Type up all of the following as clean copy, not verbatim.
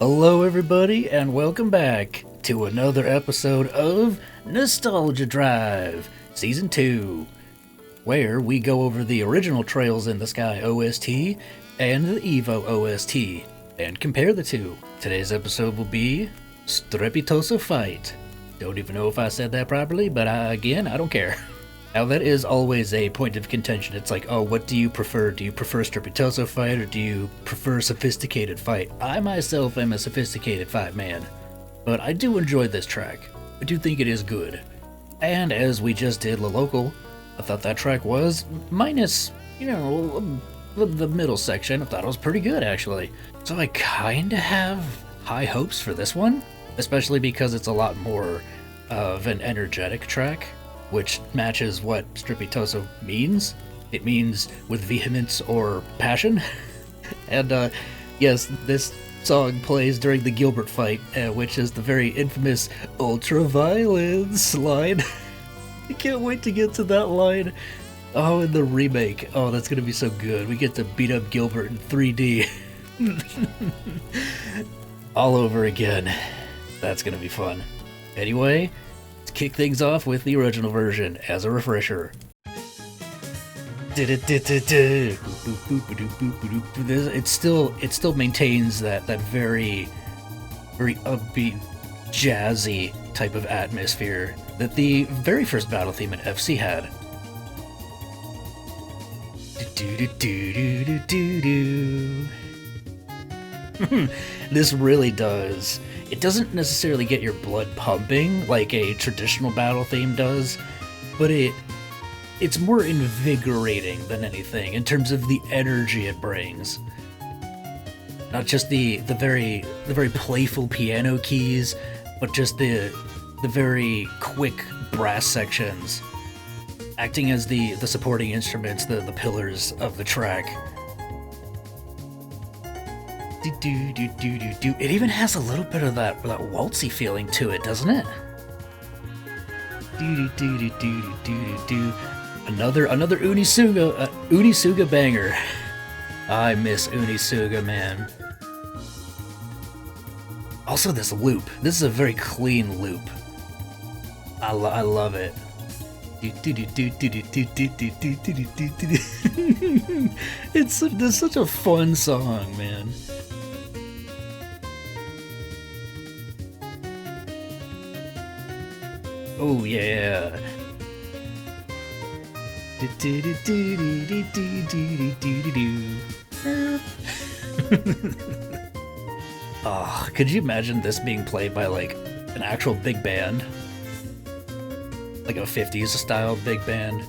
Hello, everybody, and welcome back to another episode of Nostalgia Drive, Season 2, where we go over the original Trails in the Sky OST and the EVO OST, and compare the two. Today's episode will be Strepitoso Fight. Don't even know if I said that properly, but again, I don't care. Now, that is always a point of contention. It's like, oh, what do you prefer? Do you prefer Strepitoso Fight, or do you prefer Sophisticated Fight? I myself am a Sophisticated Fight man, but I do enjoy this track. I do think it is good. And as we just did La Local, I thought that track was, minus, the middle section, I thought it was pretty good, actually. So I kinda have high hopes for this one, especially because it's a lot more of an energetic track, which matches what Strepitoso means. It means with vehemence or passion. And yes, this song plays during the Gilbert fight, which is the very infamous ultra-violence line. I can't wait to get to that line. Oh, in the remake. Oh, that's gonna be so good. We get to beat up Gilbert in 3D. All over again. That's gonna be fun. Anyway, let's kick things off with the original version as a refresher. It still maintains that very upbeat, jazzy type of atmosphere that the very first battle theme in FC had. This really does. It doesn't necessarily get your blood pumping like a traditional battle theme does, but it's more invigorating than anything in terms of the energy it brings. Not just the very playful piano keys, but just the very quick brass sections acting as the supporting instruments, the pillars of the track. It even has a little bit of that waltzy feeling to it, doesn't it? Another Unisuga banger. I miss Unisuga, man. Also, this loop. This is a very clean loop. I love it. It's such a fun song, man. Oh yeah. Oh, could you imagine this being played by like an actual big band? Like a 50s style big band?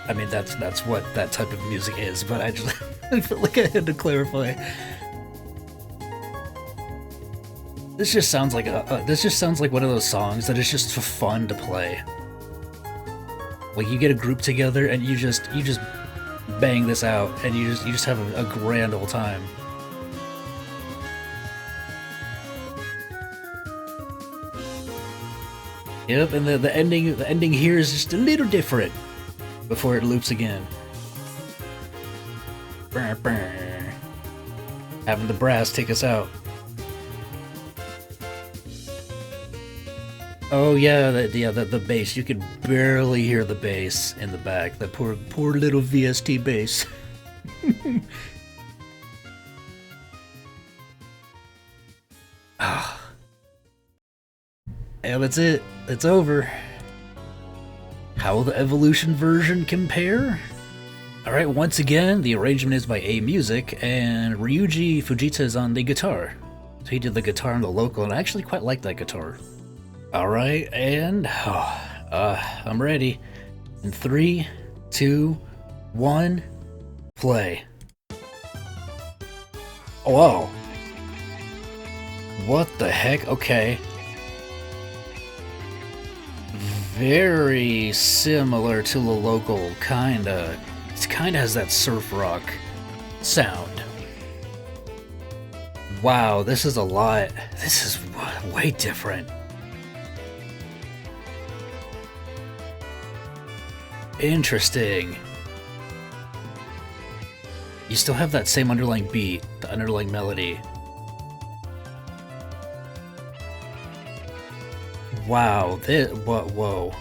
I mean, that's what that type of music is, but I just I felt like I had to clarify. This just sounds like one of those songs that is just for fun to play. Like, you get a group together and you just bang this out and you just have a grand old time. Yep, and the ending here is just a little different before it loops again. Having the brass take us out. Oh yeah, the bass. You could barely hear the bass in the back. That poor little VST bass. Ah. And that's it. It's over. How will the Evolution version compare? Alright, once again, the arrangement is by A Music, and Ryuji Fujita is on the guitar. So he did the guitar on the local, and I actually quite like that guitar. Alright, and I'm ready. In 3, 2, 1, play. Oh, whoa. What the heck? Okay. Very similar to the local, kinda. It kinda has that surf rock sound. Wow, this is a lot. This is way different. Interesting. You still have that same underlying beat, the underlying melody. Wow, this, what, whoa.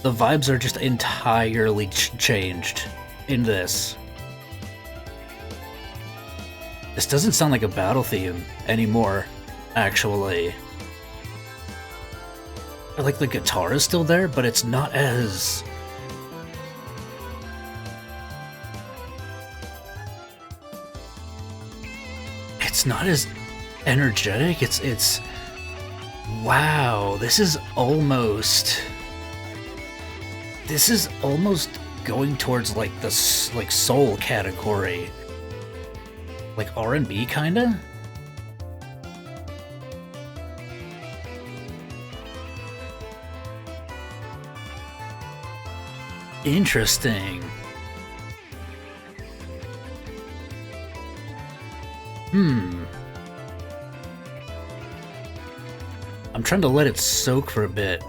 The vibes are just entirely changed in this. This doesn't sound like a battle theme anymore, actually. Like, the guitar is still there, but it's not as... It's not as energetic. It's... Wow, this is almost going towards, like, the soul category. Like R&B, kinda? Interesting. I'm trying to let it soak for a bit.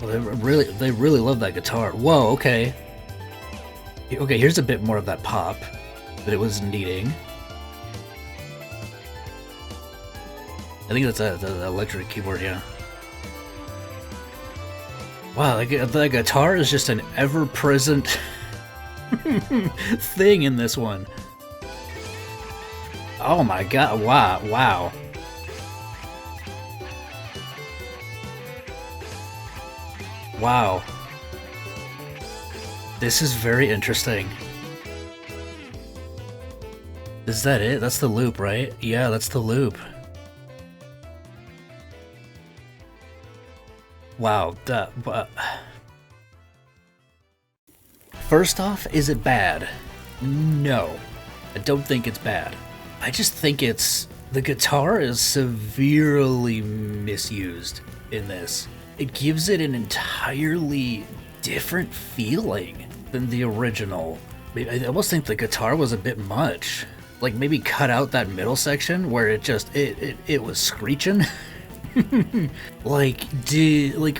Well, they really love that guitar. Whoa, okay. Okay, here's a bit more of that pop that it was needing. I think that's the electric keyboard, yeah. Wow, the guitar is just an ever-present thing in this one. Oh my god, wow. Wow. This is very interesting. Is that it? That's the loop, right? Yeah, that's the loop. Wow, First off, is it bad? No. I don't think it's bad. I just think the guitar is severely misused in this. It gives it an entirely different feeling than the original. I almost think the guitar was a bit much. Like, maybe cut out that middle section where it was screeching. Like,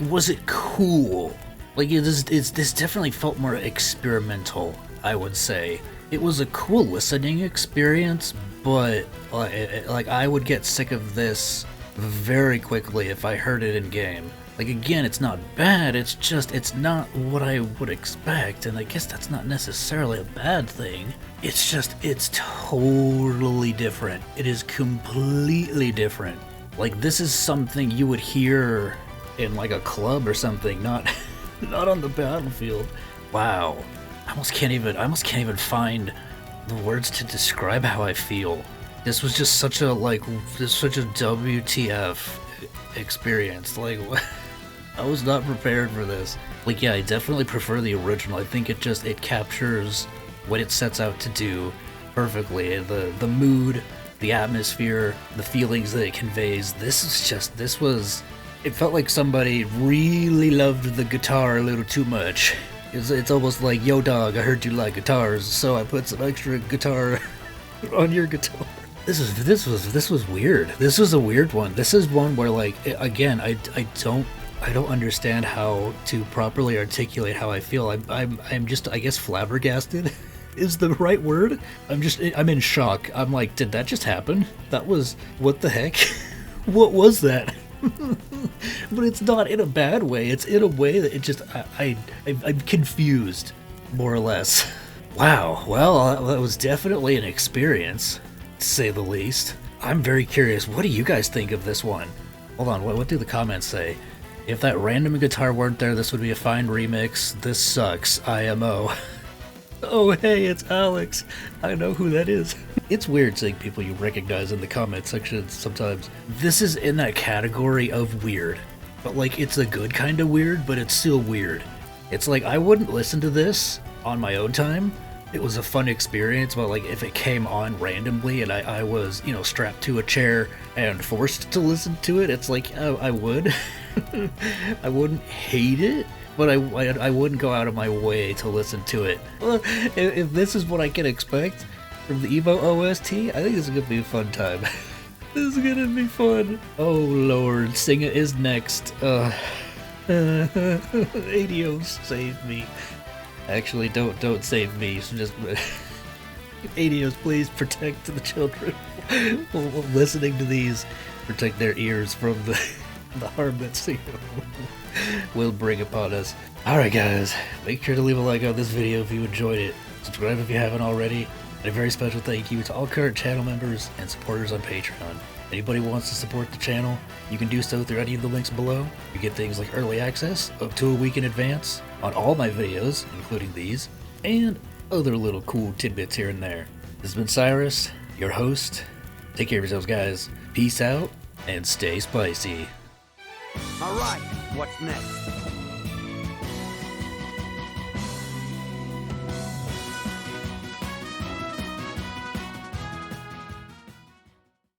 was it cool? Like, this definitely felt more experimental, I would say. It was a cool listening experience, but like I would get sick of this very quickly if I heard it in game. Like, again, it's not bad, it's not what I would expect, and I guess that's not necessarily a bad thing. It's totally different. It is completely different. Like, this is something you would hear in, like, a club or something, not on the battlefield. Wow. I almost can't even find the words to describe how I feel. This was just such a WTF experience. Like, I was not prepared for this. Like, yeah, I definitely prefer the original. I think it captures what it sets out to do perfectly. The mood, the atmosphere, the feelings that it conveys. It felt like somebody really loved the guitar a little too much. It's almost like, yo dog, I heard you like guitars, so I put some extra guitar on your guitar. This was weird. This was a weird one. This is one where, like, again, I don't understand how to properly articulate how I feel. I'm just, I guess, flabbergasted is the right word. I'm in shock. I'm like, did that just happen? What the heck? What was that? But it's not in a bad way. It's in a way that it just, I'm confused, more or less. Wow, well, that was definitely an experience, to say the least. I'm very curious, what do you guys think of this one? Hold on, what do the comments say? If that random guitar weren't there, this would be a fine remix. This sucks, IMO. Oh hey, it's Alex. I know who that is. It's weird seeing people you recognize in the comment section sometimes. This is in that category of weird. But, like, it's a good kind of weird, but it's still weird. It's like, I wouldn't listen to this on my own time. It was a fun experience, but, like, if it came on randomly and I was, strapped to a chair and forced to listen to it, it's like, I would. I wouldn't hate it, but I wouldn't go out of my way to listen to it. Well, if this is what I can expect from the Evo OST, I think this is gonna be a fun time. This is gonna be fun. Oh lord, Singa is next. Adios, save me. Actually, don't save me. Just Adios, please protect the children. While listening to these, protect their ears from the harm that will bring upon us. Alright guys, make sure to leave a like on this video if you enjoyed it. Subscribe if you haven't already. And a very special thank you to all current channel members and supporters on Patreon. Anybody who wants to support the channel, you can do so through any of the links below. You get things like early access, up to a week in advance, on all my videos, including these, and other little cool tidbits here and there. This has been Cyrus, your host. Take care of yourselves, guys. Peace out, and stay spicy. All right, what's next?